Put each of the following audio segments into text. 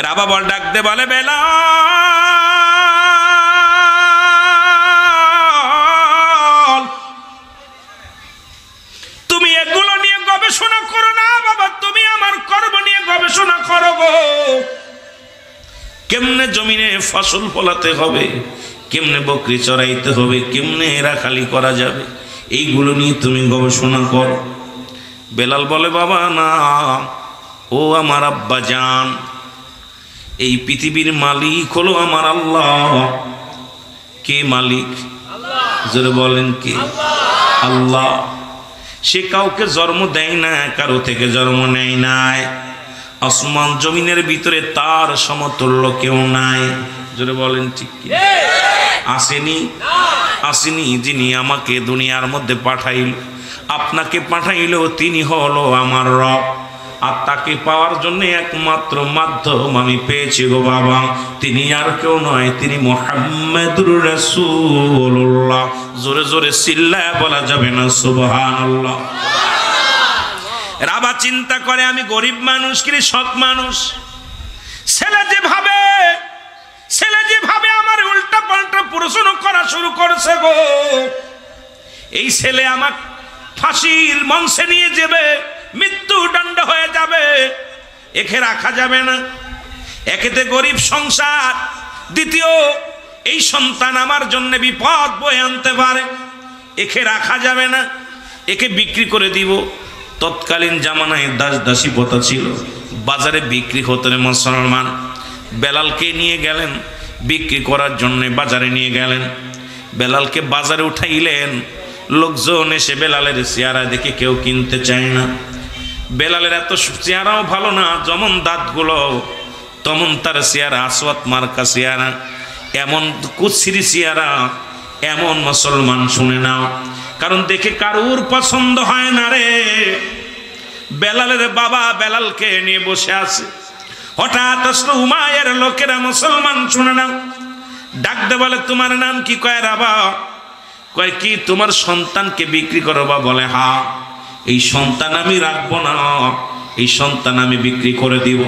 রাবা বল ডাকতে বলে বেলাল, তুমি এগুলো নিয়ে গবেষণা করো না বাবা, তুমি আমার কর্ম নিয়ে গবেষণা করো গো। কেমনে জমিনে ফসল ফলাতে হবে, কেমনে বকরি চড়াইতে হবে, কেমনে রাখালি করা যাবে, এইগুলো নিয়ে তুমি গবেষণা করো। বেলাল বলে বাবা না, ও আমার আব্বা জান, এই পৃথিবীর মালিক হলো আমার আল্লাহ। কে মালিক? জোরে বলেন কে? আল্লাহ। সে কাউকে জন্ম দেয় না, কারো থেকে জন্ম নেয় নাই। আসমান জমিনের ভিতরে তার সমতুল্য কেউ নাই। জোরে বলেন ঠিক কি? আসেনি? আসেনি। যিনি আমাকে দুনিয়ার মধ্যে পাঠাইল, আপনাকে পাঠাইল, তিনি হলো আমার রব। আর তাকে পাওয়ার জন্য একমাত্র মাধ্যম আমি পেয়েছি গো বাবা, তিনি আর কেউ নয়, তিনি মুহাম্মাদুর রাসূলুল্লাহ। জোরে জোরে চিল্লায়া বলা যাবে না সুবহানাল্লাহ? রাবা চিন্তা করে আমি গরিব মানুষ কি সৎ মানুষ, ছেলে যেভাবে আমার উল্টা পাল্টা প্রশ্ন করা শুরু করেছে গো, এই ছেলে আমার ফাঁসির মঞ্চে নিয়ে যাবে, মৃত্যুদণ্ড হয়ে যাবে, একে রাখা যাবে না। একেতে গরিব সংসার, দ্বিতীয় এই সন্তান আমার জন্য বিপদ বয়ে আনতে পারে, একে রাখা যাবে না, একে বিক্রি করে দিব। তৎকালীন জামানায় দাসী প্রথা ছিল, বাজারে বিক্রি হতো না মুসলমান। বেলালকে নিয়ে গেলেন বিক্রি করার জন্য, বাজারে নিয়ে গেলেন। বেলালকে বাজারে উঠাইলেন, লোকজন এসে বেলালের চেহারা দেখে কেউ কিনতে চায় না। বেলালের এত চেহারাও ভালো না, যেমন দাঁতগুলো তেমন তার চেহারা, আসওয়াত মার্কা চেহারা, এমন কুৎসিরি চেহারা, এমন মুসলমান শুনে নাও, কারণ দেখে কারুর পছন্দ হয় না রে। বেলালের বাবা বেলালকে নিয়ে বসে আছে, হঠাৎ আসলো উমাইয়ার লোকেরা, মুসলমান শুনে নাও, ডাকতে বলে তোমার নাম কি? কয় রাবা। কয় কি তোমার সন্তানকে বিক্রি করো? বা বলে হ্যাঁ। এই সন্তান আমি রাখবো না, এই সন্তান আমি বিক্রি করে দিব।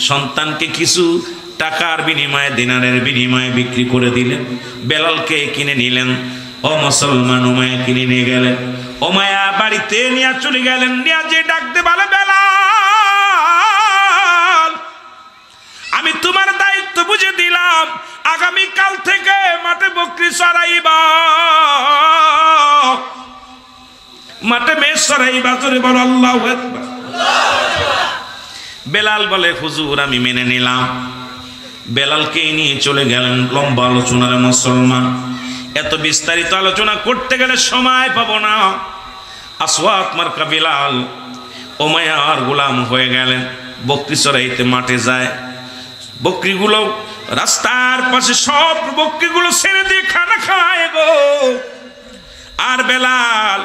সন্তানকে কিছু টাকার বিনিময়ে, দিনারের বিনিময়ে বিক্রি করে দিলেন। বেলালকে কিনে নিলেন। ও মুসলমান, উমাইয়া কিনে নিয়ে গেলেন। উমাইয়া বাড়িতে নিয়ে চলে গেলেন, নিয়ে যে ডাকতে বলে বেলাল, আমি তোমার দায়িত্ব বুঝে দিলাম, আগামী কাল থেকে মাঠে বকরি চড়াইবা, মাঠে মেষ চড়াইবা। জোরে বলো আল্লাহু আকবার। বেলাল বলে হুজুর আমি মেনে নিলাম। বেলালকে নিয়ে চলে গেলেন। লম্বা আলোচনার মুসলমান, এত বিস্তারিত আলোচনা করতে গেলে সময় পাবো না। আসওয়াত মার্কা বেলাল উমাইয়ার গোলাম হয়ে গেলেন, বকরি চড়াইতে মাঠে যায়। বকরিগুলো রাস্তার পাশে, সব বকরিগুলো ছেড়ে দিয়ে খানা খায় গো। আর বেলাল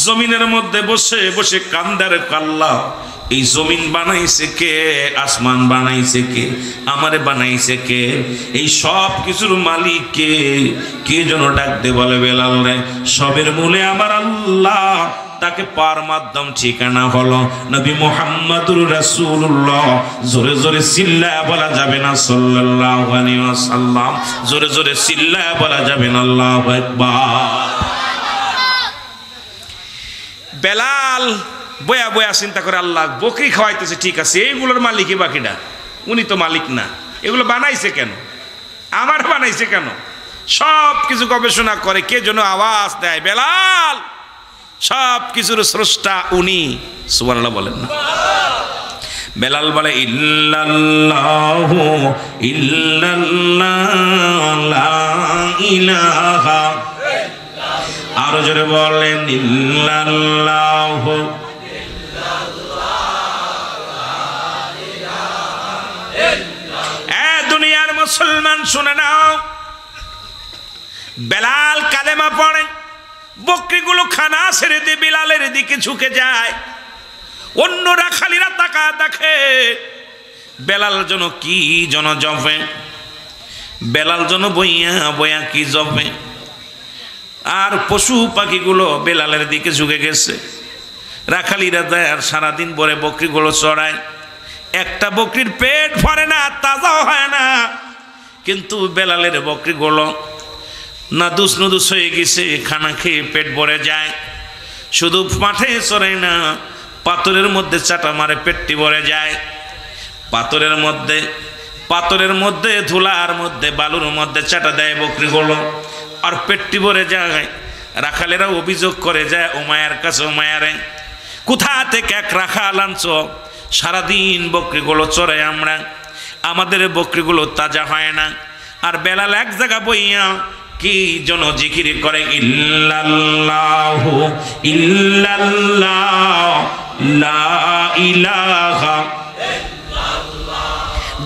জমিনের মধ্যে বসে বসে কান্দারে কাল্লা, এই জমিন বানাইছে কে? আসমান বানাইছে কে? আমারে বানাইছে কে? এই সব কিছুর মালিক কে? কে যেন ডাকতে বলে বেলাল রে, সবের মূলে আমার আল্লাহ। তাকে পার মাধ্যম ঠিকানা হলো নবী মুহাম্মদুর রাসূলুল্লাহ। জোরে জোরে চিল্লায়া বলা যাবে না সাল্লাল্লাহু আলাইহি ওয়াসাল্লাম? জোরে জোরে চিল্লায়া বলা যাবে না আল্লাহু আকবার? বেলাল বয়া বয়া চিন্তা করে, আল্লাহ বকরি খাওয়াইতেছে ঠিক আছে, এইগুলোর মালিকই বাকিটা, উনি তো মালিক না। এগুলো বানাইছে কেন? আমার বানাইছে কেন? সব কিছু গবেষণা করে, কে যেন আওয়াজ দেয় বেলাল, সব কিছুর স্রষ্টা উনি। সুবহানাল্লাহ বলেন না? বেলাল বলে ইল্লাল্লাহু ইল্লাল্লাহ লা ইলাহা, আরো জোরে বলেন ইল্লাল্লাহু দুনিয়ার মুসলমান শুনে নাও, বেলাল কালেমা পড়ে, বকরিগুলো খানা ছেড়ে দিয়ে বেলালের দিকে ঝুঁকে যায়। অন্যরা খালিরা তাকা দেখে বেলাল যেন কি যেন জপে, বেলাল যেন বইয়া বইয়া কি জপে। আর পশু পাখিগুলো বেলালের দিকে ঝুঁকে গেছে। রাখালিরা দেয় আর সারাদিন পরে বকরিগুলো চড়ায়। একটা বকরির পেট ভরে না, তাজাও হয় না। কিন্তু বেলালের বকরিগুলো নাদুস নুদুস হয়ে গেছে, খানা খেয়ে পেট ভরে যায়। শুধু মাঠে চড়ে না, পাথরের মধ্যে চাটা মারে পেটটি ভরে যায়। পাথরের মধ্যে ধুলার মধ্যে বালুর মধ্যে চাটা দেয় বকরিগুলো, আর পেটটি ভরে যায়। রাখালেরা অভিযোগ করে যায় উমায়ার কাছে, উমায়ারে কোথা থেকে এক রাখাল আনছ? সারাদিন বকরিগুলো চড়ে আমরা, আমাদের বকরিগুলো তাজা হয় না। আর বেলাল এক জায়গা বইয়া কি জন জিকির করে, ইল্লাল্লাহু ইল্লাল্লাহ লা ইলাহা ইল্লাল্লাহ।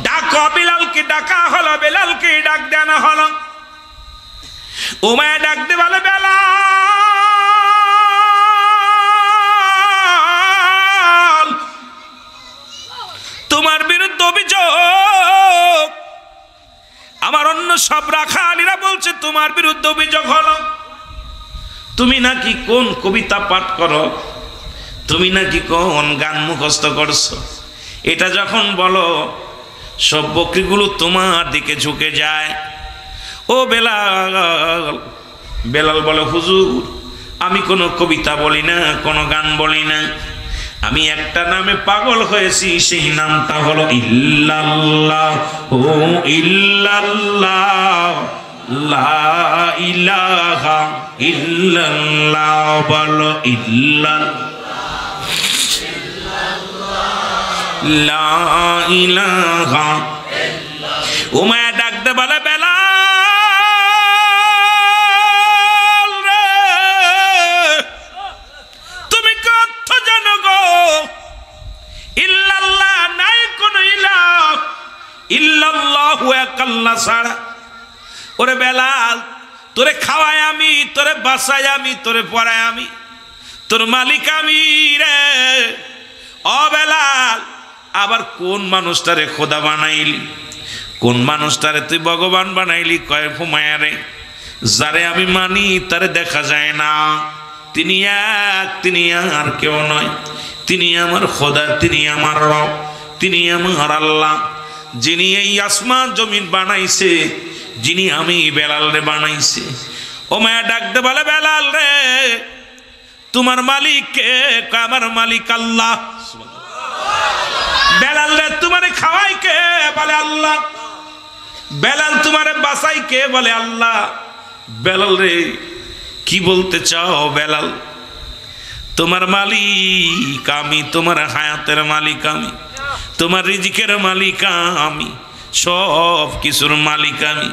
ডাকো বেলালকে, ডাকা হলো, বেলালকে ডাক দেনা হলো। উমায়া ডাক দে বলে, বেলাল তোমার বিরুদ্ধে অভিযোগ। আমার অন্য সব রাখালিরা বলছে তোমার বিরুদ্ধে অভিযোগ হলো, তুমি নাকি কোন কবিতা পাঠ করো, তুমি নাকি কোন গান মুখস্থ করছো। এটা যখন বলো সব বকরিগুলো তোমার দিকে ঝুঁকে যায়। ও বেলাল, বেলাল বলে, হুজুর আমি কোনো কবিতা বলি না, কোনো গান বলি না, আমি একটা নামে পাগল হয়েছি, সেই নামটা হলো ইল্লাল্লাহ ও ইল্লাল্লাহ লা ইলাহা ইল্লাল্লাহ। বলো ইল্লাল্লাহ লা ইলাহা। উমায়া ডাকতে বলে, বেলাল রে তুমি কথা জানো গো, ইল্লাল্লাহ নাই কোন ইলাহ, ইল্লাল্লাহু এক আল্লাহ ছাড়া। ওরে বেলাল, তোরে খাওয়াই আমি, তোরে বাসাই আমি, তোরে পড়াই আমি, তোর মালিক আমি রে। ও বেলাল, আবার কোন মানুষটারে খোদা বানাইলি, কোন মানুষটারে তুই ভগবান বানাইলি? কয় হুমায়া রে, যারে আমি মানি তারে দেখা যায় না, তিনি এক, তিনি আর কেউ নয়, তিনি আমার খোদা, তিনি আমার রব, তিনি আমার আল্লাহ, যিনি এই আসমান জমিন বানাইছে, যিনি আমি বেলাল রে বানাইছে। ও মায়া ডাকতে বলে, বেলাল রে তোমার মালিক কে? আমার মালিক আল্লাহ। বেলাল রে তোমারে খাওয়াই কে? বলে আল্লাহ। বেলাল তোমারে বাঁচাই কে? বলে আল্লাহ। বেলাল রে কি বলতে চাও? বেলাল তোমার মালিক আমি, তোমার হায়াতের মালিক আমি, তোমার রিজিকের মালিক আমি, সব কিছুর মালিক আমি।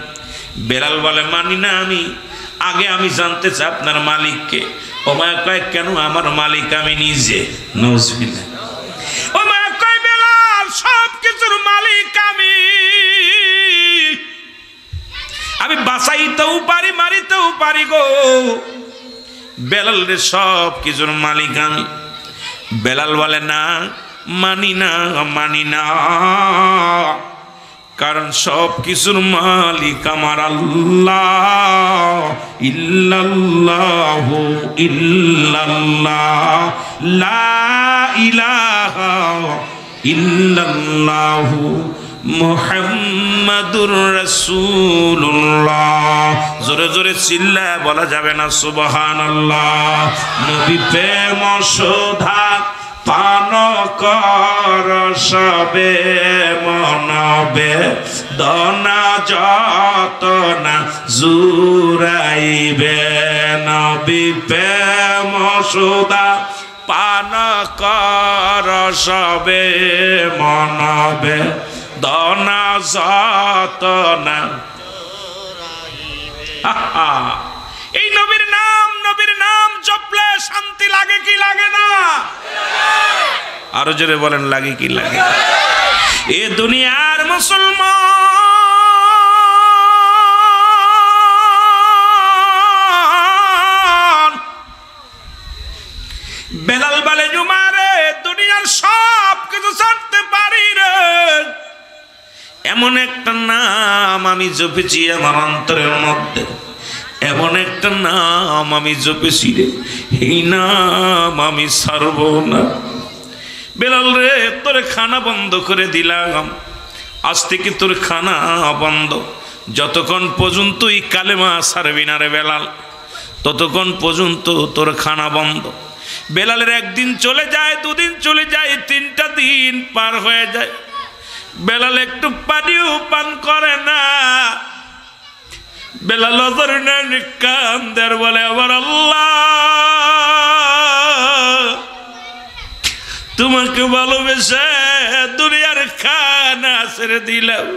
বেলাল বলে, মানি না আমি, আগে আমি জানতে চাই আপনার মালিককে। ওমায়া কয়, কেন? আমার মালিক আমি নিজে। নাউজুবিল্লাহ। ওমায়া কয়, বেলাল সব কিছুর মালিক আমি, আমি বাঁচাইতেও পারি, মারিতেও পারি গো। বেলাল রে সব কিছুর মালিক আমি। বেলাল বলে, না মানি না, মানি না, কারণ সব কিছুর মালিক আমার আল্লাহ। ইল্লাল্লাহু ইল্লাল্লাহ লা ইলাহা ইল্লাল্লাহু মুহাম্মাদুর রাসূলুল্লাহ। জোরে জোরে চিল্লা বলা যাবে না সুবহানাল্লাহ। নবী প্রেম শোধা পান কর সবে মনবে, দনা যত না জুরাইবে। নবী প্রেম শোধা পান কর সবে মনবে, দনা যত না। এই নবীর নাম জপলে শান্তি লাগে কি লাগে না? আরো জোরে বলেন, লাগে কি লাগে? এ দুনিয়ার মুসলমান বেলাল বলে, জুমারে দুনিয়ার সব কিছু ছাড়তে পারি রে, এমন একটা নাম আমি জপেছি আমার অন্তরের মধ্যে, এমন একটা নাম আমি জপেছি রে, এই নাম আমি ছাড়ব না। বেলাল রে তোর খানা বন্ধ করে দিলাম, আজ থেকে তোর খানা বন্ধ, যতক্ষণ পর্যন্ত এই কালেমা ছাড়বি না রে বেলাল ততক্ষণ পর্যন্ত তোর খানা বন্ধ। বেলালের একদিন চলে যায়, দুদিন চলে যায়, 3টা দিন পার হয়ে যায়, বেলাল একটু পানিও পান করে না। বেলাল কান্দের বলে আমার আল্লাহ তোমাকে ভালোবেসে দুনিয়ার খানা ছেড়ে দিলাম,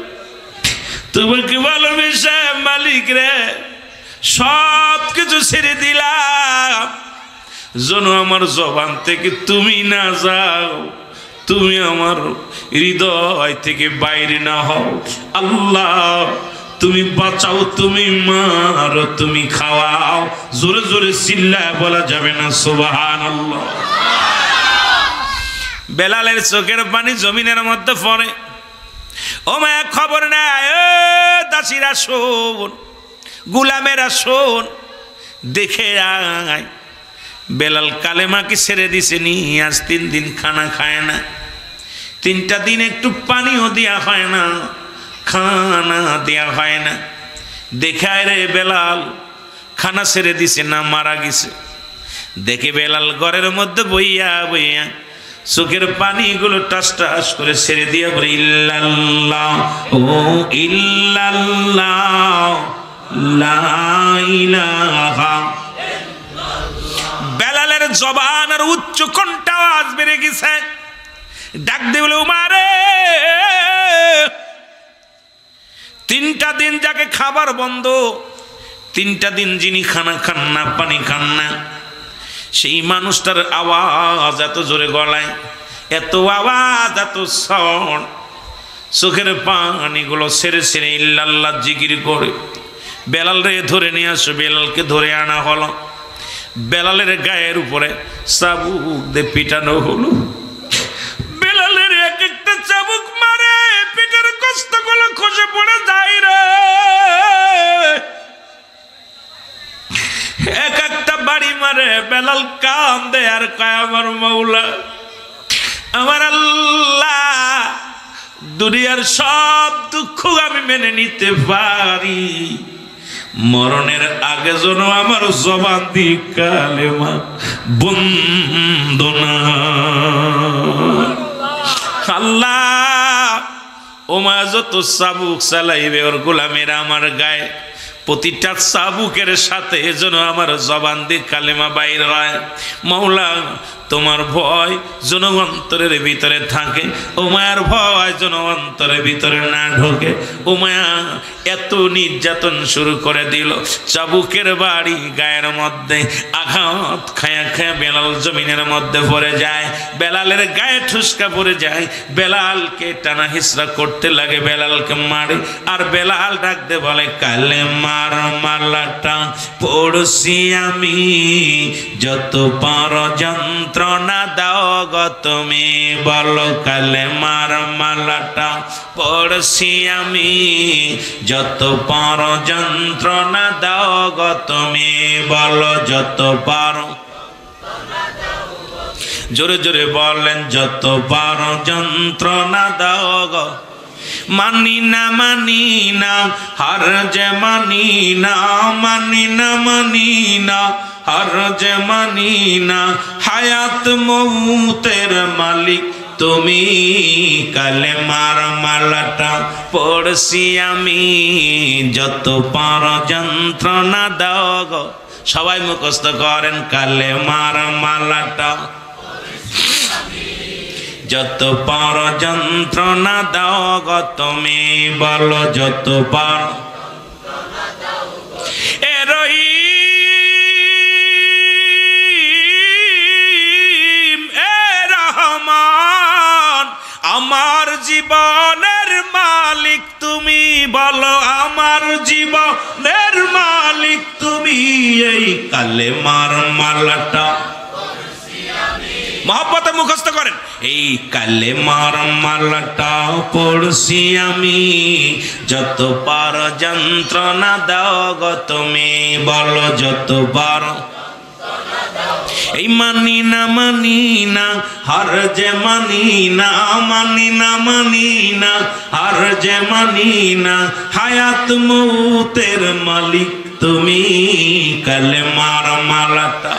তোমাকে ভালোবেসে মালিক রে সব কিছু ছেড়ে দিলাম, যেন আমার জবান থেকে তুমি না যাও, তুমি আমার হৃদয় থেকে বাইরে না হও। আল্লাহ তুমি বাঁচাও, তুমি মারো, তুমি খাওয়াও। জোরে জোরে চিল্লায় বলা যাবে না সুবহানাল্লাহ। বেলালের চোখের পানি জমিনের মধ্যে পড়ে। ও মায়া খবর নাই, দাসীরা শোন, গুলামেরা শোন, দেখে আয় বেলাল কালেমাকে ছেড়ে দিছে নি। আজ 3 দিন খানা খায় না, 3টা দিন একটু পানিও দেয়া হয় না, খানা দেয়া হয় না। দেখায় রে বেলাল খানা ছেড়ে দিছে না মারা গেছে। দেখে বেলাল ঘরের মধ্যে বইয়া বইয়া চোখের পানিগুলো টাস টাস করে ছেড়ে দিয়ে বলে ইল্লাল্লাহ ও ইল্লাল্লাহ লা ইলাহা। বেলালের জবান আর উচ্চ কণ্ঠ আওয়াজ বেড়ে গেছে, ডাক দিয়ে বলে উমারে 3টা দিন যাকে খাবার বন্ধ, 3টা দিন যিনি খানা খান না, পানি খান না, সেই মানুষটার আওয়াজ এত জোরে গলায়, এত আওয়াজ, এত সাউন্ড, চোখের পানিগুলো ছেড়ে ছেড়ে ইল্লাল্লাহ জিকির করে। বেলাল রে ধরে নিয়ে আসো। বেলালকে ধরে আনা হলো, বেলালের গায়ের উপরে চাবুক দিয়ে পিটানো হলো। বেলালের এক একটা চাবুক মারে, পিঠের কষ্টগুলো খসে পড়ে যায় রে। এক একটা বাড়ি মারে, বেলাল কান্দে আর কয় আমার মাওলা, আমার আল্লাহ, দুনিয়ার সব দুঃখ আমি মেনে নিতে পারি, মরণের আগে যেন আমার জবান দি কালেমা বন্ধ না। আল্লাহ ওমা যত চাবুক চালাইবে ওর গোলামেরা আমার গায়ে, প্রতিটা চাবুকের সাথে যেন আমার জবান দিয়ে কালেমা বাইর হয়। মাওলা তোমার ভয় যেন অন্তরের ভিতরে থাকে, ও মায়ার ভয় যেন অন্তরের ভিতরে না ঢোকে। ও মায়া এত নির্যাতন শুরু করে দিল, চাবুকের বাড়ি গায়ের মধ্যে আঘাত খায়া খায়া বেলাল জমিনের মধ্যে পড়ে যায়, বেলালের গায়ে ঠুসকা পড়ে যায়, বেলালকে টানা হিসরা করতে লাগে, বেলালকে মারে। আর বেলাল ডাকতে বলে কালেমার মালাটা পড়ছি আমি, যত পার যন্ত্রণা দাও গো তুমি, বলো কালেমার মালাটা পড়ছি আমি, যত পার যন্ত্রণা দাও গো তুমি, বলো যত পারো। জোরে জোরে বলেন যত পারো যন্ত্রণা দাও গো। মানি না মানি না হার যে মানি না, মানি না মানি না হার যে মানি না, হায়াত মৌতের মালিক তুমি, কালেমার মালাটা পড়ছি আমি, যত পার যন্ত্রণা দাও গো। সবাই মুখস্থ করেন কালেমার মালাটা, যত পার যন্ত্রণা দাও গো তুমি, বলো যত পার। এ রহিম এ রহমান, আমার জীবনের মালিক তুমি, বলো আমার জীবনের মালিক তুমি, এই কালেমার মালাটা মহব্বতে মুখস্থ করেন। এই কালেমার মালাটা পড়ছি আমি, যত পার যন্ত্রণা দাও গো তুমি, বলো যত পার। এই মানি না হার যে মানি না হার যে মানি না হায়াত মৌতের মালিক তুমি কালেমার মালাটা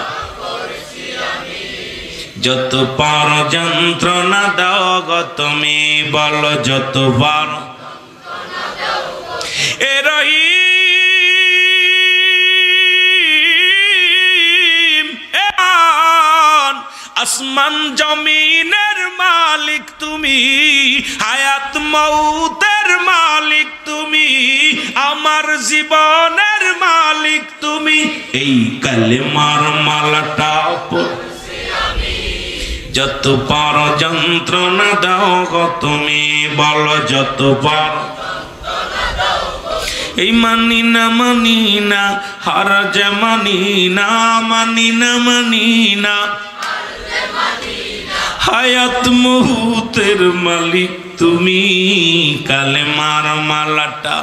যত পার যন্ত্রণা দাও গো তুমি বলো যত পার এ রহিম আসমান জমিনের মালিক তুমি হায়াত মৌতের মালিক তুমি আমার জীবনের মালিক তুমি এই কালেমার মালাটা যত পার যন্ত্রণা দাও গো তুমি বলো যত পার এই মানি না হার যে মানি না হায়াত মুহূর্তের মালিক তুমি কালেমার মালাটা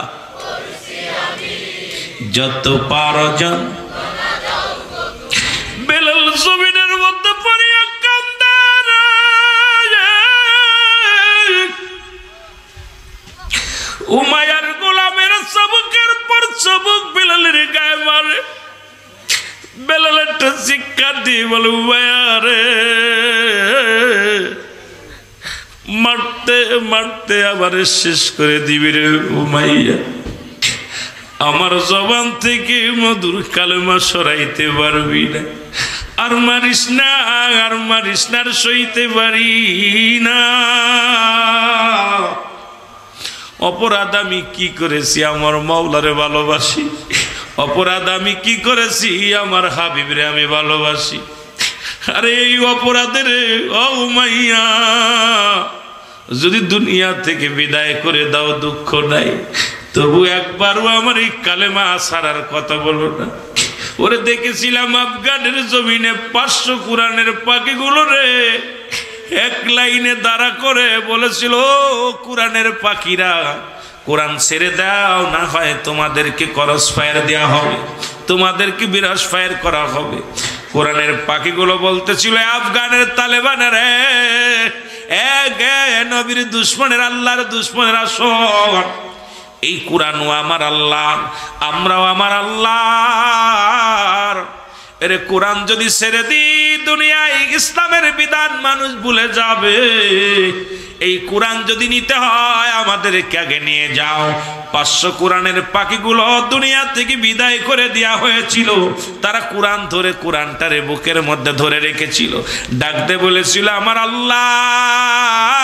যত পার জন বেলাল জমিনের মধ্যে পড়িয়া কান্দে উমাইয়ার গোলামের চাবুকের পর চাবুক বেলালের গায়ে মারে বেলাল একটা শিক্ষা দিয়ে বলে উমাইয়া রে মারতে মারতে আবার শেষ করে দিবি রে উমাইয়া আমার জবান থেকে মধুর কালেমা সরাইতে পারবি না আর মারিস না আর সইতে পারি না অপরাধ আমি কি করেছি আমার মাওলারে ভালোবাসি অপরাধ আমি কি করেছি আমার হাবিবরে আমি ভালোবাসি আরে এই অপরাধের ও উমাইয়া যদি দুনিয়া থেকে বিদায় করে দাও দুঃখ নাই তবু একবারও আমার এই কালেমা ছাড়ার কথা বলো না ওরে দেখেছিলাম আফগানের জমিনে 500 কোরআনের পাখিগুলো রে এক লাইনে দাঁড়া করে বলেছিল কোরআনের পাখিরা কোরআন ছেড়ে দাও না হয় তোমাদেরকে করস ফায়ার দেওয়া হবে তোমাদেরকে বিরাস ফায়ার করা হবে কোরআনের পাখিগুলো বলতেছিল আফগানের তালেবানের নবীর দুশ্মনের আল্লাহর দুশ্মনের আসন এই কোরআনও আমার আল্লাহ আমরাও আমার আল্লাহর এরে কোরআন যদি ছেড়ে দিই দুনিয়ায় ইসলামের বিধান মানুষ ভুলে যাবে এই কোরআন যদি নিতে হয় আমাদেরকে আগে নিয়ে যাও 500 কোরআনের পাখিগুলো দুনিয়া থেকে বিদায় করে দেওয়া হয়েছিল তারা কোরআন ধরে কোরআনটারে বুকের মধ্যে ধরে রেখেছিল ডাকতে বলেছিল আমার আল্লাহ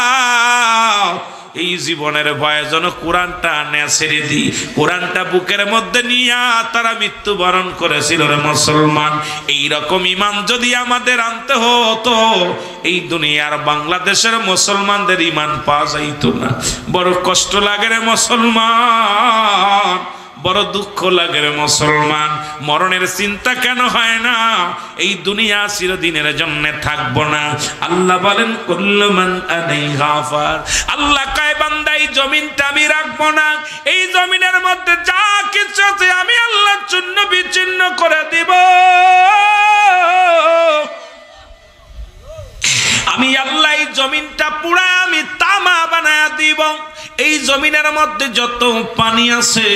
এই জীবনের ভয়ে যেন কোরআনটা না ছেড়ে দিই কোরআনটা বুকের মধ্যে নিয়ে তারা মৃত্যুবরণ করেছিল রে মুসলমান এইরকম ঈমান যদি আমাদের আনতে হতো এই দুনিয়ার বাংলাদেশের মুসলমানদের ঈমান পাওয়া যাইতো না বড় কষ্ট লাগে রে মুসলমান বড় দুঃখ লাগে রে মুসলমান মরণের চিন্তা কেন হয় না এই দুনিয়া চিরদিনের জন্য থাকবো না আল্লাহ বলেন কুল্লু মান আলাইহা ফান আল্লাহ কয় বান্দা এই জমিনটা আমি রাখবো না এই জমিনের মধ্যে যা কিছু আছে আমি আল্লাহ চূর্ণ বিচ্ছিন্ন করে দিব আমি আল্লাহ এই জমিনটা পুরা আমি তামা বানায়া দিব এই জমিনের মধ্যে যত পানি আছে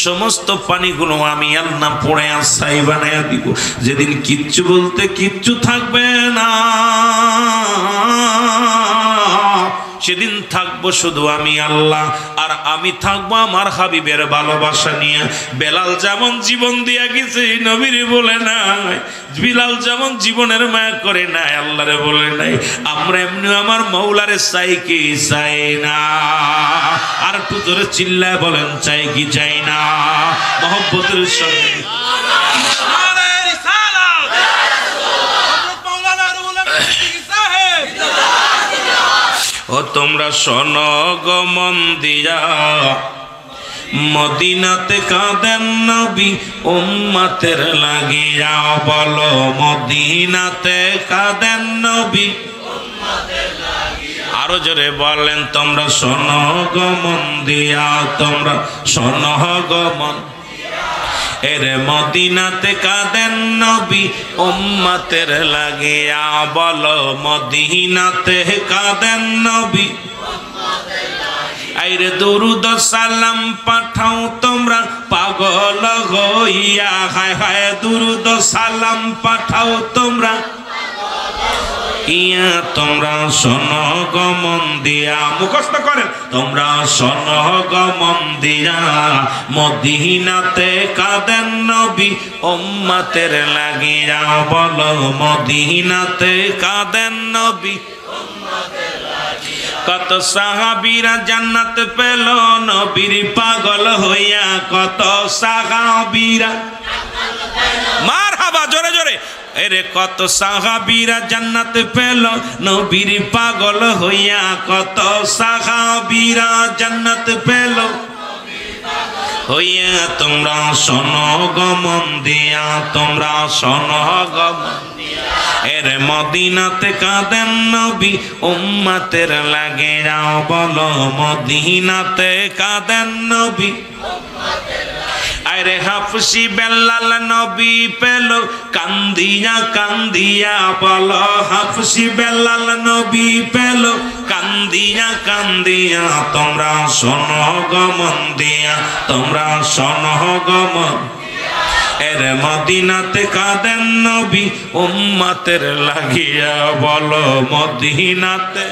সমস্ত পানিগুলো আমি আল্লাহ পড়ে আসাই বানায়া দিব যেদিন কিচ্ছু বলতে কিচ্ছু থাকবে না সেদিন থাকবো শুধু আমি আল্লাহ আর আমি থাকবো আমার হাবিবের ভালোবাসা নিয়ে বেলাল যেমন জীবন দিয়া গেছে নবীরে বলে নাই বিলাল যেমন জীবনের মায়া করে নাই আল্লাহরে বলে নাই আমরা এমনি আমার মৌলারে চাই কি চাই না আর একটু জোরে চিল্লায় বলেন চাই কি চাই না মহব্বতের সঙ্গে ও তোমরা শোনো গো মন দিয়া মদিনাতে কাঁদেন নবী উম্মতের লাগিয়া বলো মদিনাতে কাঁদেন নবী উম্মতের লাগিয়া আরো জোরে বলেন তোমরা শোনো গো মন দিয়া তোমরা শোনো গো মন এর মদিনাতে কাঁদেন নবী উম্মতের লাগিয়া, বলো মদিনাতে কাঁদেন নবী। আইরে দুরুদ সালাম পাঠাও তোমরা পাগল হইয়া, হায় হায় দুরুদ সালাম পাঠাও তোমরা ইয়া, তোমরা শোনো গো মন দিয়া, মুখস্থ করেন, তোমরা শোনো গো মন দিয়া, মদিনাতে কাঁদেন নবী উম্মতের লাগিয়া, বলো মদিনাতে কাঁদেন নবী। কত সাহাবীরা জান্নাত পেল নবীর পাগল হইয়া, কত সাহাবীরা, মারহাবা জোরে জোরে, এরে কত সাহাবীরা জান্নাত পেল নবীর পাগল হইয়া, কত সাহাবীরা জান্নাত পেল হইয়া, তোমরা শোনো গো মন দিয়া, তোমরা শোনো গো মন দিয়া, এর মদিনাতে কাঁদেন নবী উম্মতের লাগিয়া, বলো মদিনাতে কাঁদেন নবী। আরে হাফসি বেলাল নবী পেল কান্দিয়া কান্দিয়া, বলো হাফসি বেলাল নবী পেল কান্দিয়া কান্দিয়া, তোমরা শোনো গো মন দিয়া, তোমরা শোনো গো মন। এর মদিনাতে কাঁদেন নবী উম্মতের লাগিয়া, বলো মদিনাতে।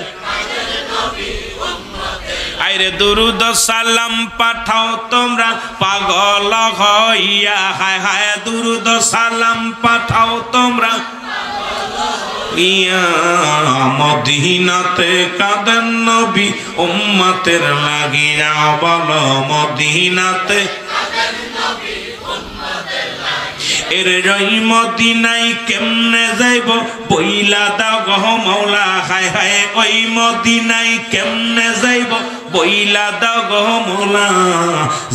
আইরে দুরুদ সালাম পাঠাও তোমরা পাগল হইয়া, হায় হায় দুরুদ সালাম পাঠাও তোমরা ইয়া, মদিনাতে কাঁদেন নবী উম্মতের লাগিয়া, বলো মদিনাতে। এর রই মদিনায় কেমনে যাইব বইলা দাও গো মৌলা, হায় হায় ওই মদিনায় কেমনে যাইব বইলা দাও গো মৌলা,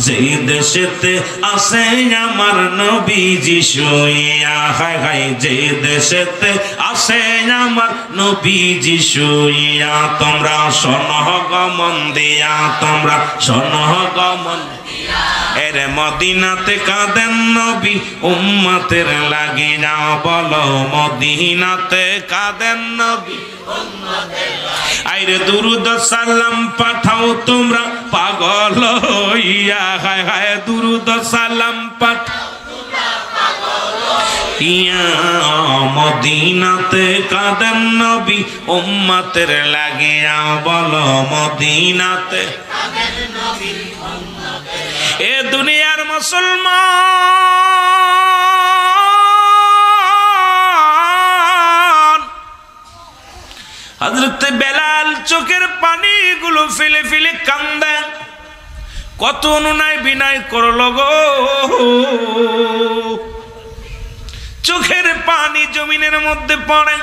যেই দেশেতে আছে আমার নবীজি শুইয়া, হায় হায় যেই দেশেতে আছে আমার নবীজি শুইয়া, তোমরা শোনো গো মন দিয়া, তোমরা শোনো গো মন। এর মদিনাতে কাঁদেন নবী উম্মতের লাগিয়া, বলো মদিনাতে কাঁদেন নবী। আইরে দুরুদ সালাম পাঠাও তোমরা পাগল হইয়া, হায় হায় দুরুদ সালাম পাঠাও ইয়া, মদিনাতে কাঁদেন নবী উম্মতের লাগিয়া, বলো মদিনাতে। এ দুনিয়ার মুসলমান, হযরত বেলাল চোখের পানিগুলো ফেলে ফেলে কান্দে, কত অনুনয় বিনয় করল গো, চোখের পানি জমিনের মধ্যে পড়ে,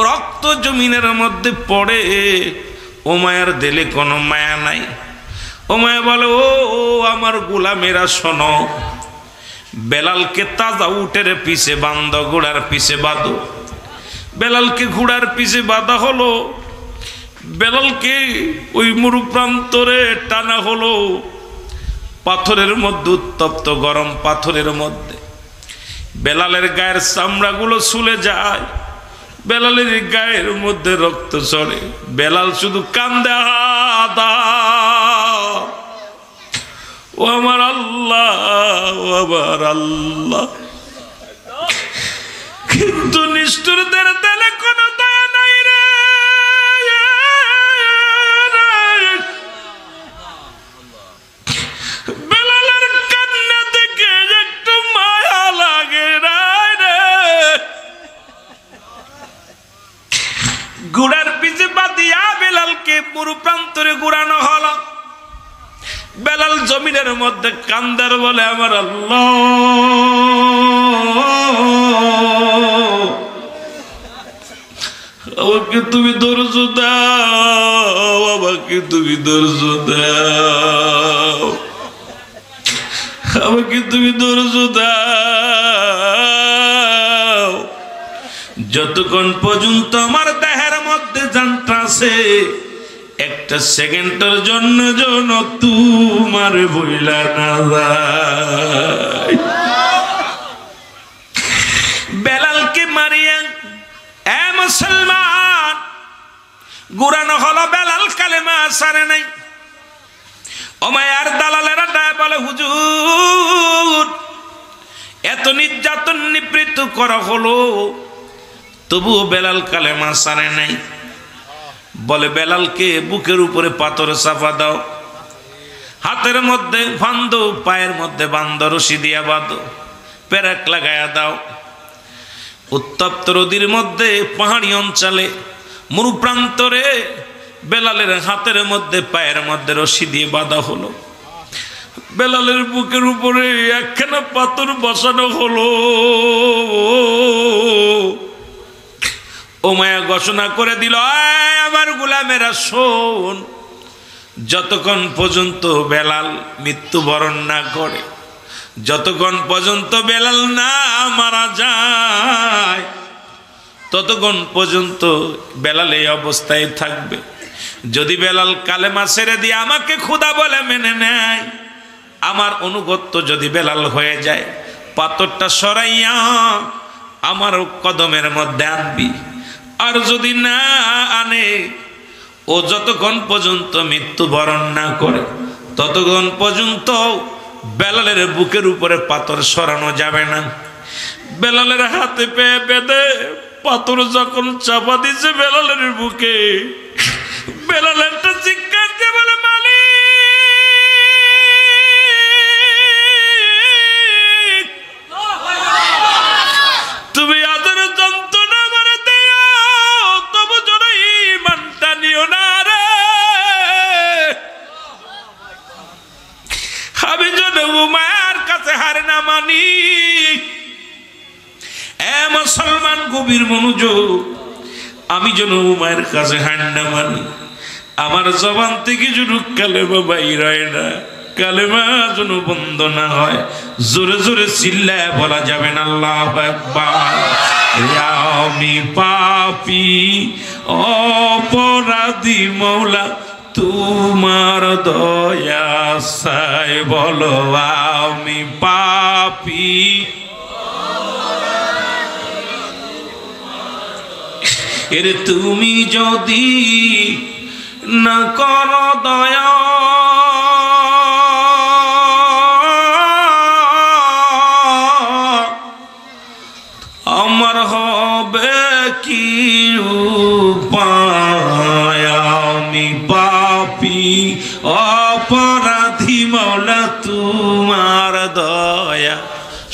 রক্ত জমিনের মধ্যে পড়ে, ও মায়ের দিলে কোনো মায়া নাই। ও মায়া বলে, ও আমার গোলামেরা শোনো, বেলালকে তাজা উটের পিছে বাঁধ, ঘোড়ার পিছে বাঁধো। বেলালকে ঘোড়ার পিছে বাঁধা হলো, বেলালকে ওই মরু প্রান্তরে টানা হলো, পাথরের মধ্যে উত্তপ্ত গরম পাথরের মধ্যে বেলালের গায়ের চামড়াগুলো ছুলে যায়, বেলালের গায়ের মধ্যে রক্ত চড়ে, বেলাল শুধু কান্দে, ও আমার আল্লাহ, ও আমার আল্লাহ। কিন্তু নিষ্ঠুরদের দেলে কোনো দয়া নাই রে, বেলালের কান্না দেখে একটু মায়া লাগে রে। ঘোড়ার পিছে বাঁধিয়া বেলালকে পুরো প্রান্তরে ঘুরানো হলো। বেলাল জমিনের মধ্যে কান্দার বলে, আমার আল্লাহ, আমাকে তুমি ধৈর্য দাও, আমাকে তুমি ধৈর্য দাও, আমাকে তুমি ধৈর্য দাও, যতক্ষণ পর্যন্ত আমার দেহের মধ্যে জানটা আছে, একটা সেকেন্ডের জন্য যেন তোমার বইলা না যায়। মুসলমান গুরানো হলো বেলাল কালেমা সারে নাই। ওমায়ার দালালেরা ডায় বলে হুজুর এত নির্যাতন নিপীড়িত করা হলো তবুও বেলাল কালেমা সারে নাই। বলে বেলালকে বুকের উপরে পাথর চাপা দাও, হাতের মধ্যে বাঁধো, পায়ের মধ্যে বাঁধো, রশি দিয়া বাঁধো, পেরেক লাগায়া দাও। উত্তপ্ত নদীর মধ্যে পাহাড়ি অঞ্চলে মরুপ্রান্তরে বেলালের হাতের মধ্যে পায়ের মধ্যে রশি দিয়ে বাঁধা হলো। বেলালের বুকের উপরে একখানা পাথর বসানো হলো। ওমায়া ঘোষণা করে দিল, আমার গোলামেরা শোন, যতক্ষণ পর্যন্ত বেলাল মৃত্যুবরণ না করে, যতক্ষণ পর্যন্ত বেলাল না মারা যায়, ততক্ষণ পর্যন্ত বেলাল এই অবস্থায় থাকবে। যদি বেলাল কালেমা ছেড়ে দিয়ে আমাকে খোদা বলে মেনে নেয়, আমার অনুগত্য যদি বেলাল হয়ে যায়, পাথরটা সরাইয়া আমার কদমের মধ্যে আনবি। আর যদি না আনে, ও যতক্ষণ পর্যন্ত মৃত্যুবরণ না করে ততক্ষণ পর্যন্ত বেলালের বুকের উপরে পাথর সরানো যাবে না। বেলালের হাতে পেয়ে বেঁধে পাথর যখন চাপা দিছে বেলালের বুকে, বেলালেরটা চিৎকার দিয়ে বলে, মালিক তুমি আদর যন্ত্রণা আমার দেও, তবু যেন ইমানটা নিও না রে। আমি যেন উমায়ার কাছে হার না মানি। এ মুসলমান গভীর মনোযোগ, আমি যেন উমায়ের কাছে হার না মানি। আমার জবান থেকে যেন কালেমা বাইর হয় না, কালেমা যেন বন্ধ না হয়। জোরে জোরে চিল্লায় বলা যাবে না আল্লাহু আকবার। আমি পাপী অপরাধী মওলা, তোমার দয়া চাই। বলো আমি পাপী, এর তুমি যদি না করো দয়া, আমার হবে কি উপায়। আমি পাপী অপরাধী মওলা, তোমার দয়া।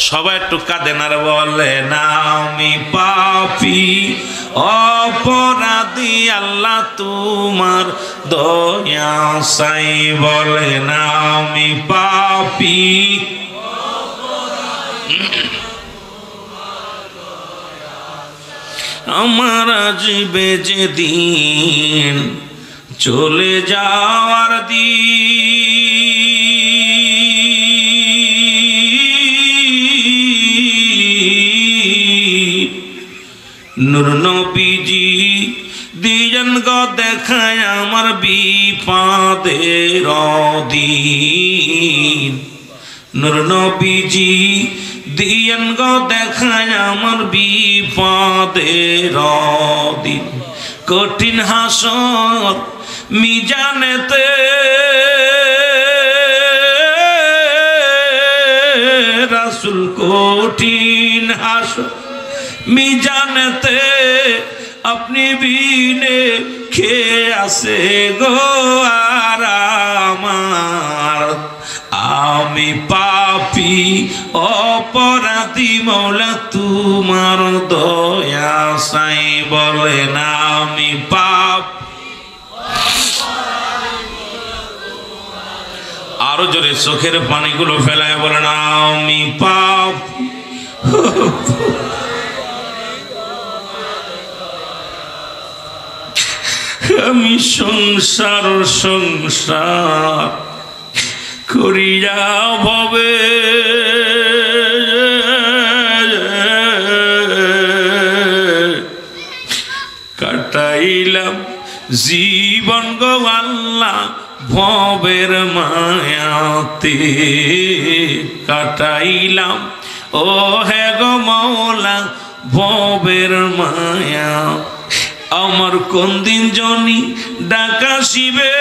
সবাই একটু কাঁদেন আর বলে না, আমি পাপী অপরাধী আল্লাহ, তোমার দয়া চাই। বলে না, আমি পাপী আমার আসবে যেদিন চলে যাওয়ার দিন, নূর নবীজি দিয়েন গো দেখায় আমার বিপদের দিন। নূর নবীজি দিয়েন গো দেখায় আমার বিপদের দিন। কঠিন হাসর মিজানেতে রাসূল, কঠিন হাসর মিজানেতে আপনি বিনে খেয়ে আসে গো আর আমার। আমি পাপী অপরাধী মওলা, তোমার দয়া চাই। বলে না, আমি পাপ। আরো জোরে চোখের পানিগুলো ফেলায় বলে না, আমি পাপ। আমি সংসার সংসার করিয়া ভবে কাটাইলাম জীবন গো আল্লাহ ভবের মায়াতে, কাটাইলাম ও হে গো মওলা ভবের মায়া। আমার কোন দিন জনি ডাকা শিবে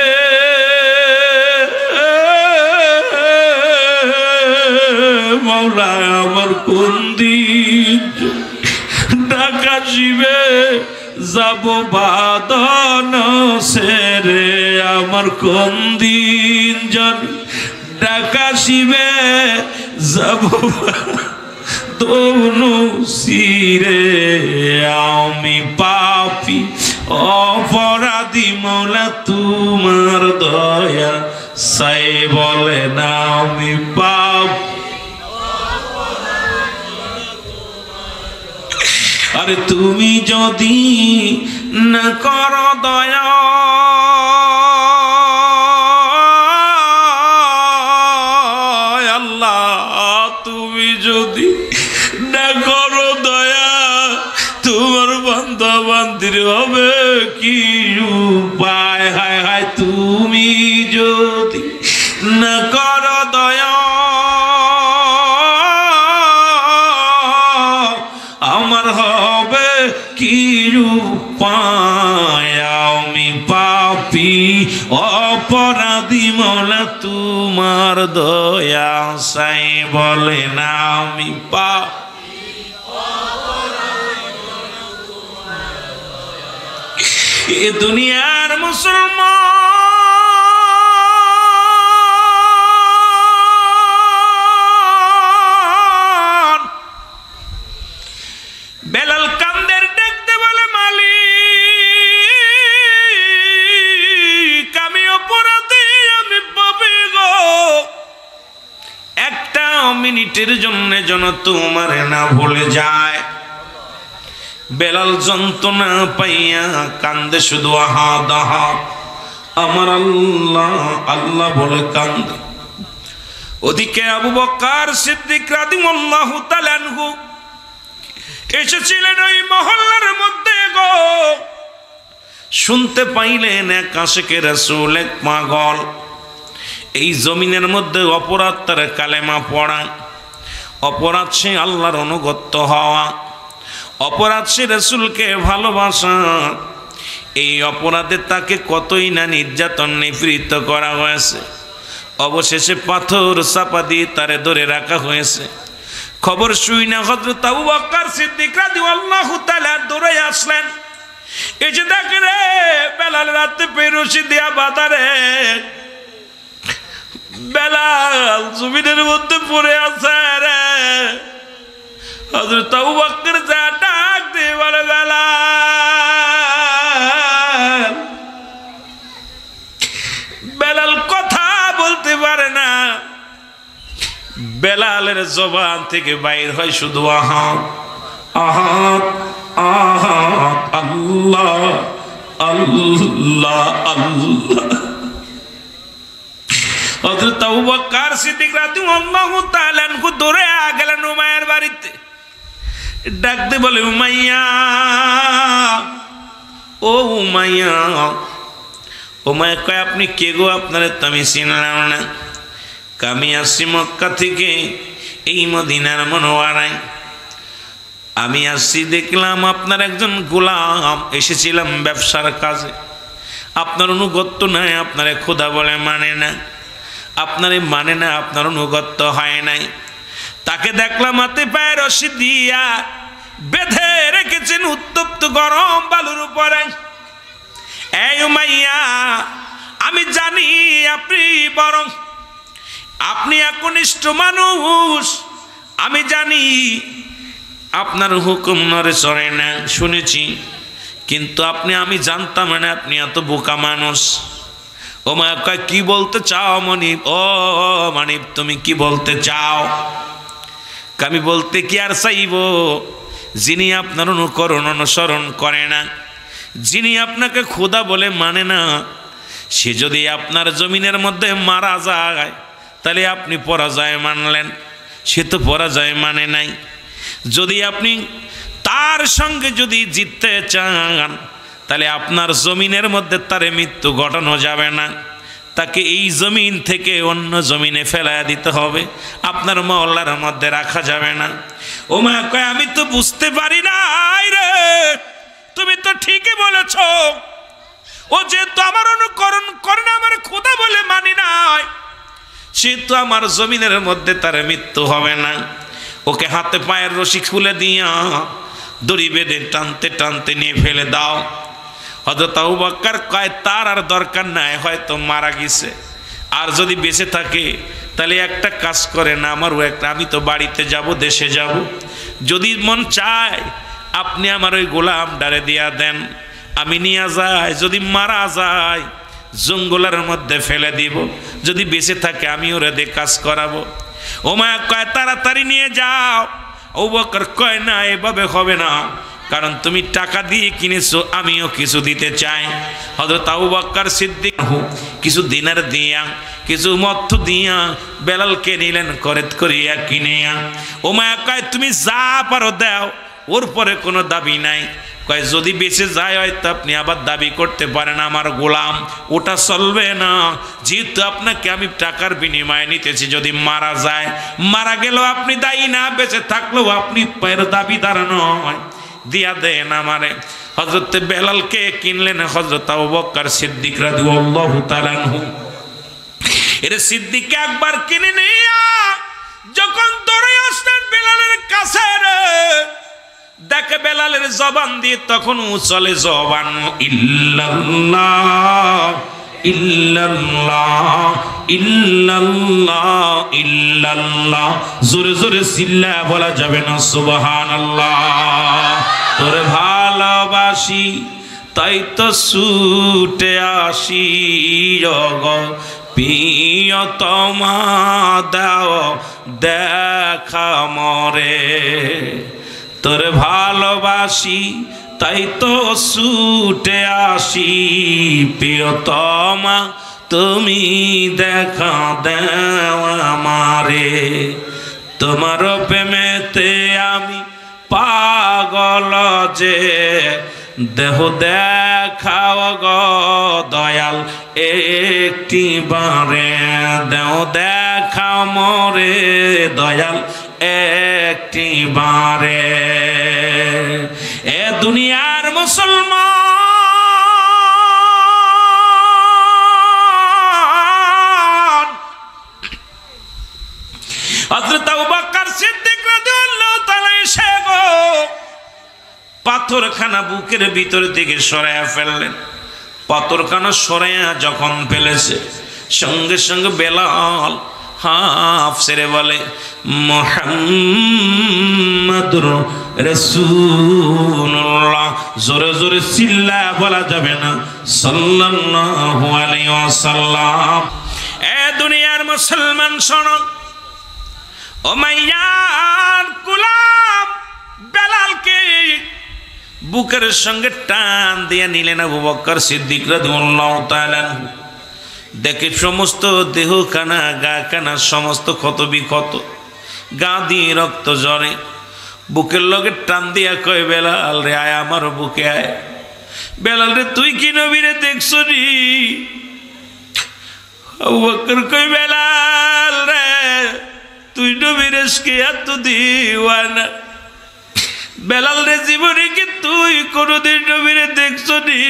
মৌলা আমার কোন দিন ডাকা শিবে যাব বাদন সেরে আমার কোন দিন জনি ডাকা শিবে যাব দোনো সিরে আমি পাপি অপরাধী মৌলা তোমার দয়া সাই বলে না আমি পাপি আরে তুমি যদি না করো দয়া আল্লাহ তুমি যদি না করো দয়া তোমার বান্দা বান্দির হবে কি উপায় হায় হায় তুমি যদি না করো দয়া আমার হবে কি উপায় আমি পাপী অপরাধী মৌলা তোমার দয়া সাই বলে না আমি পাপী এ দুনিয়ার মুসলমান বেলাল কান্দের দেখতে বলে মালিক আমি অপরাধী আমি পাপী গো একটা মিনিটের জন্য যেন তোমার না ভুলে যায় বেলাল যন্ত্রণা পাইয়া কান্দে শুধু আহাদ আহাদ আমার আল্লাহ আল্লাহ বলে কান্দে ওদিকে আবু বকর সিদ্দিক রাদিয়াল্লাহু তাআলা আনহু এসেছিলেন ওই মহল্লার মধ্যে গো শুনতে পাইলেন এক আশিকে রাসূল এক পাগল এই জমিনের মধ্যে অপরাধ তার কালেমা পড়া অপরাধ সে আল্লাহর অনুগত হওয়া অপরাধ সে রাসূলকে ভালোবাসা এই অপরাধে তাকে কতই না নির্যাতন নিপীড়িত করা হয়েছে অবশেষে পাথর চাপা দিয়ে তারে ধরে রাখা হয়েছে খবর শুই না হযরত আবু বকর সিদ্দিক রাদিয়াল্লাহু তাআলা দৌড়ে আসলেন এই যে দেখ রে বেলাল রাতে পেরুশি দিয়া বাতারে বেলাল জমিনের মধ্যে পড়ে আছে রে হযরত আবু বকর যা ডাক দিয়ে বলে বেলাল বেলাল কথা বলতে পারে না বেলালের জবান থেকে বাইর হয় শুধু আহাদ আহাদ আহাদ আল্লাহ আল্লাহ আল্লাহ হযরত আবু বকর সিদ্দিক রাদিয়াল্লাহু তাআলা আনহু দৌড়ে গেলেন উমাইয়ার বাড়িতে ডাকতে বলে উমাইয়া ও উমাইয়া উমাইয়া কয় আপনি কে গো আপনারে তো আমি চিনলাম না আমি আসছি মক্কা থেকে এই মদিনার মনোয়ারায় আমি আসছি দেখলাম আপনার একজন গোলাম এসেছিলাম ব্যবসার কাজে আপনার অনুগত্য নাই আপনারে খোদা বলে মানে না আপনারে মানে না আপনার অনুগত্য হয় নাই তাকে দেখলাম হাতে পায়ে রশি দিয়া বেঁধে রেখেছেন উত্তপ্ত গরম বালুর উপরে এই উমাইয়া আমি জানি আপনি বরং আপনি একনিষ্ঠ মানুষ আমি জানি আপনার হুকুম নড়ে চড়ে না শুনেছি কিন্তু আপনি আমি জানতাম না আপনি এত বোকা মানুষ ও মা কয় কি বলতে চাও মনিব ও মনিব তুমি কি বলতে চাও আমি বলতে কি আর চাইব যিনি আপনার অনুকরণ অনুসরণ করে না যিনি আপনাকে খোদা বলে মানে না সে যদি আপনার জমিনের মধ্যে মারা যায় তাহলে আপনি পরাজয় মানলেন সে তো পরাজয় মানে নাই যদি আপনি তার সঙ্গে যদি জিততে চান তাহলে আপনার জমিনের মধ্যে তার মৃত্যু ঘটানো যাবে না তাকে এই জমিন থেকে অন্য জমিনে ফেলাইয়া দিতে হবে আপনার মহল্লার মধ্যে রাখা যাবে না ও মা কয় আমি তো বুঝতে পারি না রে তুমি তো ঠিকই বলেছ, ও যেহেতু আমার অনুকরণ করে না, আমার খোদা বলে মানি নাই, সেহেতু আমার জমিনের মধ্যে তার মৃত্যু হবে না। ওকে হাতে পায়ের রশি খুলে দিয়া দড়ি বেঁধে টানতে টানতে নিয়ে ফেলে দাও। হযরত আবু বকর কয় তার আর দরকার নাই, হয়তো মারা গেছে, আর যদি বেঁচে থাকে তাহলে একটা কাজ করে না, আমি তো বাড়িতে যাব, দেশে যাব, যদি মন চায় আপনি আমার ওই গোলাম ডারে দিয়া দেন, আমি নিয়ে যাই, যদি মারা যায় জঙ্গলের মধ্যে ফেলে দিব, যদি বেঁচে থাকে আমি ওরে দিয়ে কাজ করাবো। উমাইয়া কয় তাড়াতাড়ি নিয়ে যাও। আবু বকর কয় না, এভাবে হবে না, কারণ তুমি টাকা দিয়ে কিনেছো, আমিও কিছু দিতে চাই। হযরত আবু বকর সিদ্দিক কিছু দিনার দিয়া, কিছু মথ দিয়া বেলালকে নিলেন করেত করিয়া কিনিয়া। উমাইয়া কয় তুমি যা পারো দাও, ওর পরে কোনো দাবি নাই। কয় যদি বেঁচে যায় হয়তো আপনি আবার দাবি করতে পারেন আমার গোলাম, ওটা চলবে না, যেহেতু আপনাকে আমি টাকার বিনিময়ে নিতেছি, যদি মারা যায়, মারা গেলেও আপনি দায়ী না, বেঁচে থাকলেও আপনি দাবিদার নয়, দিয়া দেন আমারে। হযরত বেলালকে কিনলেন হযরত আবু বকর সিদ্দিক রাদিয়াল্লাহু তাআলা আনহু। এর সিদ্দিককে একবার কিনে নিয়া যখন দৌড়ে আসলেন বেলালের কাছে, দেখে বেলালের জবান দিয়ে তখন চলে জবান ইল্লাল্লাহ ইল্লাল্লাহ ইল্লাল্লাহ ইল্লাল্লাহ, জোরে জোরে চিল্লা বলা যাবে না সুবহানাল্লাহ। তোরে ভালোবাসি তাই তো ছুটে আসি, প্রিয়তমা দাও দেখা মরে। তোরে ভালোবাসি তাই তো ছুটে আসি, প্রিয়তমা তুমি দেখা দাও আমারে। তোমার প্রেমেতে আমি পাগল যে, দেহ দেখাও গো দয়াল একটি বারে, দেহ দেখাও মরে দয়াল একটি বারে। এ দুনিয়ার মুসলমান, হযরত আবু বকর সিদ্দিক রাদিয়াল্লাহু তাআলা এসে গো পাথরখানা বুকের ভিতর থেকে সরাইয়া ফেললেন। পাথরখানা সরাইয়া যখন ফেলেছে, সঙ্গে সঙ্গে বেলাল হাফ ছেড়ে বলে মুহাম্মাদুর রাসূলুল্লাহ, জোরে জোরে চিল্লা বলা যাবে না সাল্লাল্লাহু আলাইহি ওয়াসাল্লাম। এ দুনিয়ার মুসলমান শোনো, উমাইয়ার গোলাম বেলালকে বুকের সঙ্গে টান দিয়ে নিলেন আবু বকর সিদ্দিক রাদিয়াল্লাহু তাআলা। দেখে সমস্ত দেহ কানা গা কানা সমস্ত ক্ষত বিক্ষত, গা দিয়ে রক্ত ঝরে, বুকের লগে টান দিয়া কয় বেলাল রে আয় আমার বুকে আয়। বেলাল রে তুই কি নবীরে দেখছ নি? আবু বকর কয় বেলাল রে তুই নবীরে কে এত দিওয়ানা? বেলাল রে জীবনে কি তুই কোনদিন নবীরে দেখছ নি?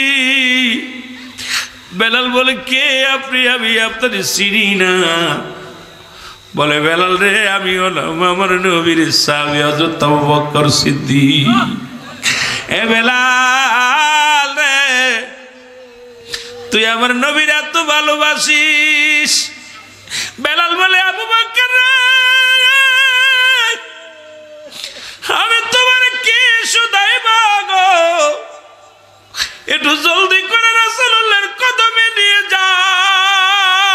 বেলাল বলে কে আপনি? আমি আপনার চিনি না। বলে বেলাল রে আমি হলাম আমার নবীর সাহাবী হযরত আবু বকর সিদ্দিক। এ বেলাল রে তুই আমার নবীর এত ভালোবাসিস? বেলাল বলে আবু বকর রে আমি তোমার কি শুধাইব গো, একটু জলদি করে রাসূলুল্লাহর কদমে নিয়ে যাও।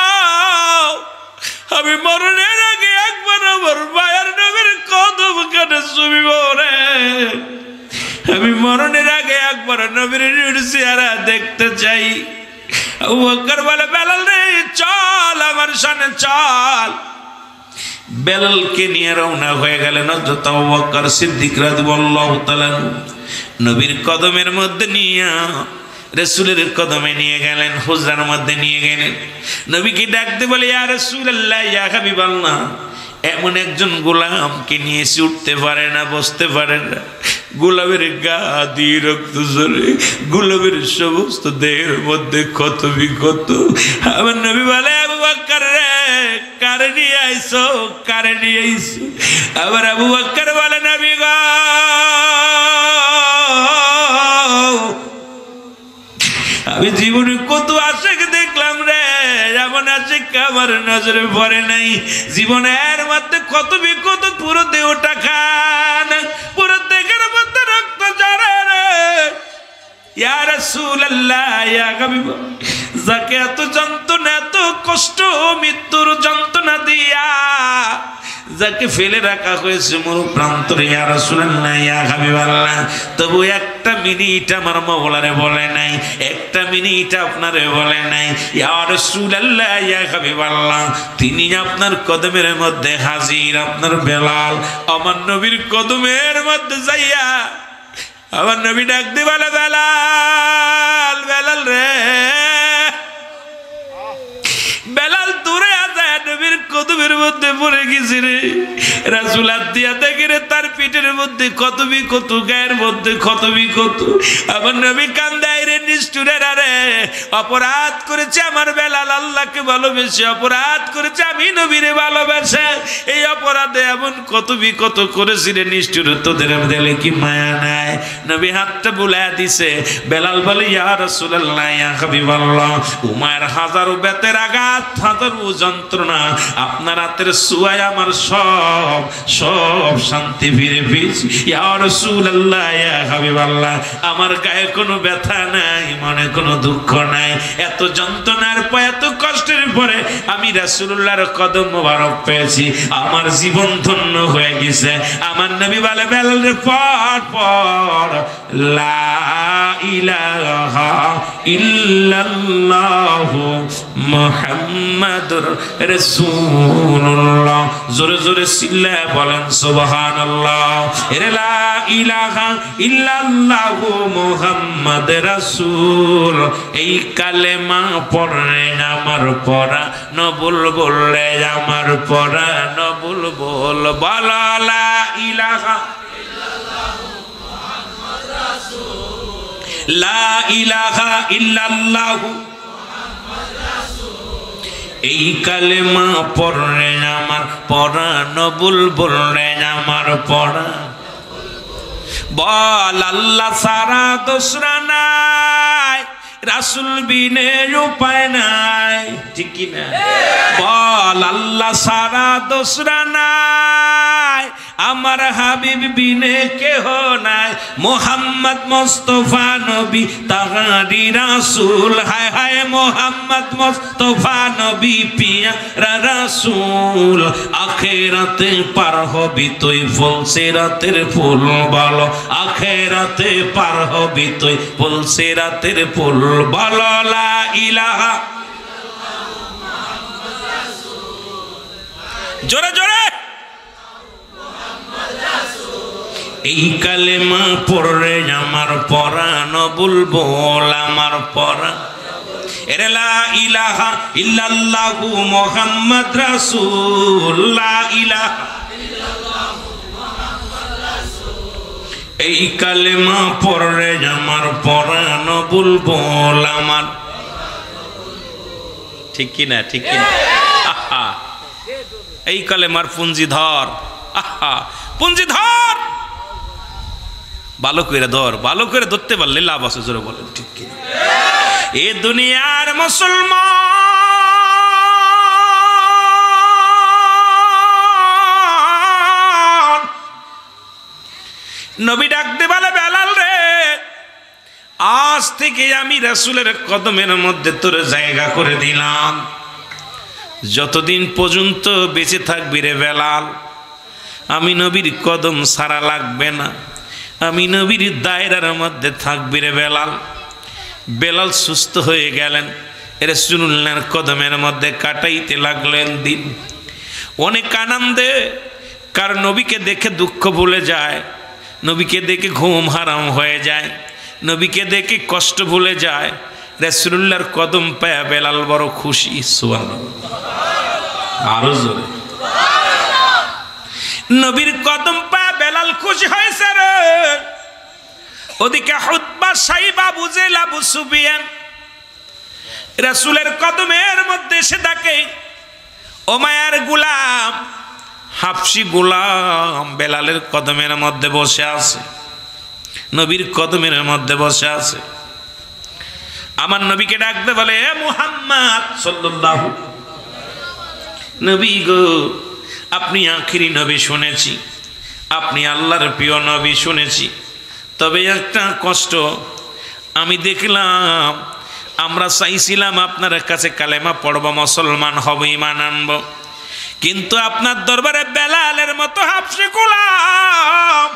আমি মরণের আগে একবার আমার মায়ের নবীর কদম কানে চুমিব রে। আমি মরণের আগে একবার নবীর চেহারা দেখতে চাই। আবু বকর বলে বেলাল রে চল আমার সামনে চল। বেলালকে নিয়ে রওনা হয়ে গেলেন হযরত আবু বকর সিদ্দিক রাদিয়াল্লাহু তাআলা। নবীর কদমের মধ্যে নিয়ে রাসূলের কদমে নিয়ে গেলেন, হুজরার মধ্যে নিয়ে গেলেন। নবীকে ডাকতে বলে ইয়া রাসূলুল্লাহ ইয়া হাবিবাল্লাহ, এমন একজন গোলামকে নিয়ে এসে উঠতে পারে না, বসতে পারে না, গোলাপের গা দিয়ে রক্ত ঝরে, গোলাপের সমস্ত দেহের মধ্যে ক্ষত বিক্ষত। আমার নবী বলে, আবু বকর রে, কারে নিয়ে আইছো, কারে নিয়ে আইছো? আবার আবু বকর বলে, নবী গো, আমি জীবনে কত আশেক দেখলাম রে, এমন আশেক আমার নজরে পড়ে নাই। জীবনের মধ্যে কত বিকত, পুরো দেহটা খান, পুরো দেহের মধ্যে রক্ত ঝরে রে। ইয়া রাসূলুল্লাহ, ইয়া হাবিব, যাকে এত যন্ত্রণা, এত কষ্ট, মৃত্যুর যন্ত্রণা দিয়া যাকে ফেলে রাখা হয়েছে মোর প্রান্তরে, ইয়া রাসূলুল্লাহ, ইয়া হাবিবাল্লাহ, তবু একটা মিনিট আমার মাওলারে বলে নাই, একটা মিনিট আপনারে বলে নাই। ইয়া রাসূলুল্লাহ, ইয়া হাবিবাল্লাহ, তিনি আপনার কদমের মধ্যে হাজির। আপনার বেলাল আমার নবীর কদমের মধ্যে যাইয়া আমার নবী ডাক দি বলে, বেলাল, বেলাল রে, বেলাল তোরে আজাদ নবীর কদমের মধ্যে পড়ে গেছি রে। রাসূল হাত দিয়া দেখে রে, তার পিঠের মধ্যে কত বিকত, গায়ের মধ্যে কত বিকত। আমার নবী কান্দায় রে, নিষ্ঠুরে রে, অপরাধ করেছে আমার বেলাল, আল্লাহকে ভালোবেসে অপরাধ করেছে, আমি নবীরে ভালোবেসে। এই অপরাধে এমন কত বিকত করেছি রে, নিষ্ঠুর, তোদের দিলে কি মায়া নাই? নবী হাতটা বুলাইয়া দিছে। বেলাল বলে, ইয়া রাসূলুল্লাহ, ইয়া হাবিবাল্লাহ, উমায়ের হাজারো বেতের আঘাত, হাজারো যন্ত্রণা, আপনার হাতের ছোঁয়ায় আমার সব সব শান্তি ফিরে পেয়েছি। ইয়া রাসূলুল্লাহ, ইয়া হাবিবাল্লাহ, আমার গায়ে কোনো ব্যথা নাই, মনে কোনো দুঃখ নাই। এত যন্ত্রণার পর, এত কষ্টের পরে আমি রাসূলুল্লাহর কদম মোবারক পেয়েছি, আমার জীবন ধন্য হয়ে গেছে। আমার নবী বলে, বেলাল রে, পড় পড়, লা ইলাহা ইল্লাল্লাহু মুহাম্মাদুর রাসূলুল্লাহ। জোরে জোরে চিল্লায় বলেন সুবহানাল্লাহ। এরে লা ইলাহা ইল্লাল্লাহু মুহাম্মাদ রাসূল, এই কালেমা পড়ে আমার পড়া নবুল বললে, আমার পড়া নবুল বল, বলা লা ইলাহা লা ইলাহা ইল্লাল্লাহু, এই কালেমা পড়ে আমার পড়া নবুল বললে, আমার পড়া। বল আল্লাহ সারা দোসরা নাই, রাসূল বিনে উপায় নাই, ঠিক কি না? বল আল্লাহ সারা দোসরা নাই, আমার হাবিব বিনে কেহ নাই, মোহাম্মদ মুস্তাফা নবী তাহারি রাসূল, হায় হায় মোহাম্মদ মুস্তাফা নবী পিয়ারা রাসূল। আখিরাতে পার হবি তুই ফুল সিরাতের ফুল, বলো আখিরাতে পার হবি তুই ফুল সিরাতের ফুল, বলো লা ইলাহা। জোরে জোরে, এই কালেমা পড়ে আমার পরাণ বুলবো, আমার পরা। এরে লা ইলাহা ইল্লাল্লাহু মুহাম্মদ রাসূল, লা ইলাহা ইল্লাল্লাহু মুহাম্মদ রাসূল, এই কালেমা পড়ে আমার পরাণ বুলবো, আমার। ঠিক কি না? ঠিক কি না? আহা, এই কালেমার পুঞ্জি ধর, আহা পুঞ্জি ধর, ভালো করে ধর, ভালো করে ধরতে পারলে লাভ আছে। জোরে বলেন ঠিক কি? এ দুনিয়ার মুসলমান নবী ডাকতে বলে, বেলাল রে, আজ থেকে আমি রাসূলের কদমের মধ্যে তোর জায়গা করে দিলাম, যতদিন পর্যন্ত বেঁচে থাকবি রে বেলাল, আমি নবীর কদম সারা লাগবে না, আমি নবীর দায়রার মধ্যে থাকবি রে বেলাল। বেলাল সুস্থ হয়ে গেলেন, রাসূলুল্লাহর কদমের মধ্যে কাটাইতে লাগলেন দিন। অনেক আনন্দে, কারণ নবীকে দেখে দুঃখ ভুলে যায়, নবীকে দেখে ঘুম হারাম হয়ে যায়, নবীকে দেখে কষ্ট ভুলে যায়। রাসূলুল্লাহর কদম পায়া বেলাল বড় খুশি। সুবহানাল্লাহ, আরো জোরে। নবীর কদম পায়া বেলাল খুশি হয়েছে রে। ওদিকে হুতবা সাইবা আবু জেহেল আবু সুফিয়ান রাসূলের কদমের মধ্যে এসে ডাকে, ও মায়ার গোলাম, হাবশি গোলাম বেলালের কদমের মধ্যে বসে আছে, নবীর কদমের মধ্যে বসে আছে। আমার নবীকে ডাকতে বলে, এ মুহাম্মদ সাল্লাল্লাহু, নবী গো, আপনি আখিরি নবী শুনেছি, আপনি আল্লাহর প্রিয় নবী শুনেছি, তবে একটা কষ্ট আমি দেখলাম, আমরা চাইছিলাম আপনার কাছে কালেমা পড়ব, মুসলমান হব, ঈমান আনব, কিন্তু আপনার দরবারে বেলালের মতো হাবশি গোলাম